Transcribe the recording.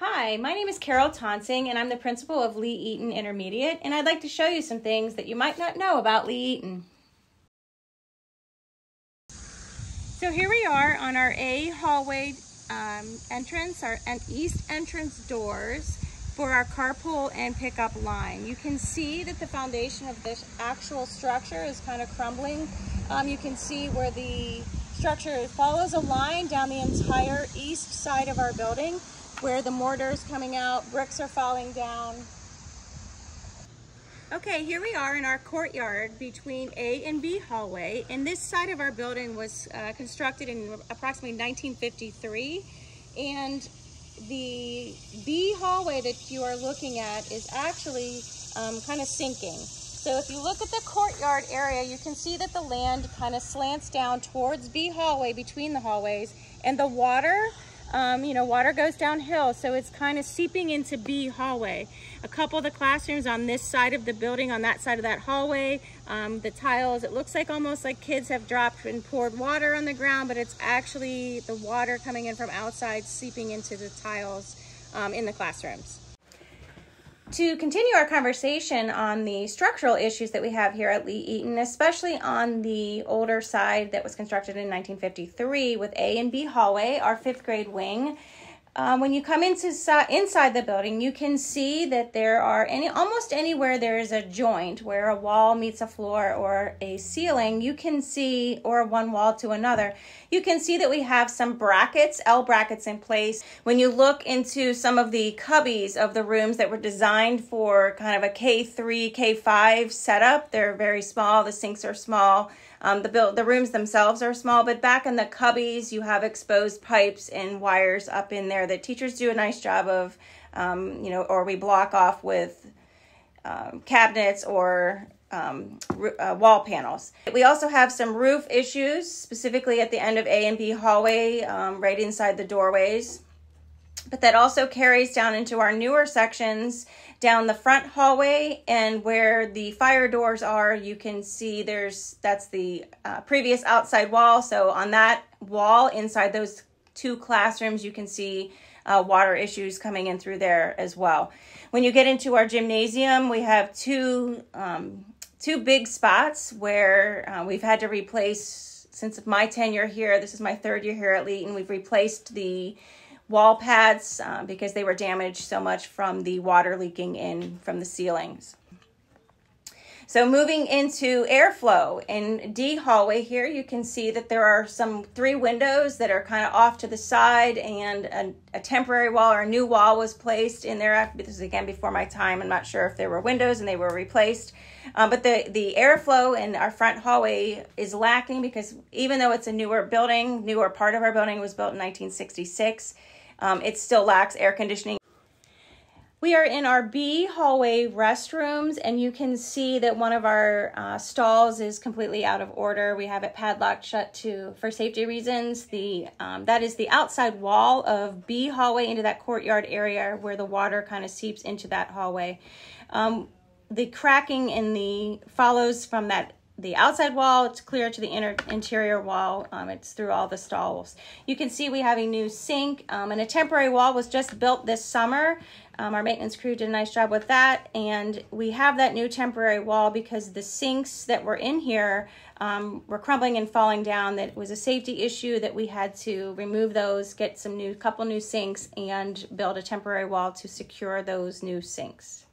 Hi, my name is Carol Tonsing, and I'm the principal of Lee Eaton Intermediate, and I'd like to show you some things that you might not know about Lee Eaton. So here we are on our A hallway entrance, our east entrance doors for our carpool and pickup line. You can see that the foundation of this actual structure is kind of crumbling. You can see where the structure follows a line down the entire east side of our building, where the mortar is coming out, bricks are falling down. Okay, here we are in our courtyard between A and B hallway, and this side of our building was constructed in approximately 1953, and the B hallway that you are looking at is actually kind of sinking. So if you look at the courtyard area, you can see that the land kind of slants down towards B hallway between the hallways, and the water, water goes downhill, so it's kind of seeping into B hallway. A couple of the classrooms on this side of the building, on that side of that hallway, the tiles, it looks like almost like kids have dropped and poured water on the ground, but it's actually the water coming in from outside seeping into the tiles in the classrooms. To continue our conversation on the structural issues that we have here at Lee Eaton, especially on the older side that was constructed in 1953 with A and B hallway, our 5th grade wing, when you come inside the building, you can see that there are almost anywhere there is a joint where a wall meets a floor or a ceiling, you can see, or one wall to another, you can see that we have some brackets, L brackets in place. When you look into some of the cubbies of the rooms that were designed for kind of a K3, K5 setup, they're very small, the sinks are small. The rooms themselves are small, but back in the cubbies, you have exposed pipes and wires up in there that teachers do a nice job of, or we block off with cabinets or wall panels. We also have some roof issues, specifically at the end of A and B hallway, right inside the doorways. But that also carries down into our newer sections down the front hallway, and where the fire doors are, you can see that's the previous outside wall. So on that wall inside those 2 classrooms, you can see water issues coming in through there as well. When you get into our gymnasium, we have two big spots where we've had to replace, since my tenure here, this is my 3rd year here at Lee Eaton, we've replaced the wall pads because they were damaged so much from the water leaking in from the ceilings. So moving into airflow, in D hallway here, you can see that there are 3 windows that are kind of off to the side, and a temporary wall or a new wall was placed in there. This is again before my time. I'm not sure if there were windows and they were replaced. But the airflow in our front hallway is lacking because even though it's a newer part of our building was built in 1966, it still lacks air conditioning. We are in our B hallway restrooms, and you can see that one of our stalls is completely out of order. We have it padlocked shut for safety reasons. That is the outside wall of B hallway into that courtyard area where the water kind of seeps into that hallway. The cracking follows from the outside wall. It's clear to the interior wall. It's through all the stalls. You can see we have a new sink, and a temporary wall was just built this summer. Our maintenance crew did a nice job with that, and we have that new temporary wall because the sinks that were in here were crumbling and falling down. That was a safety issue that we had to remove those, get couple new sinks, and build a temporary wall to secure those new sinks.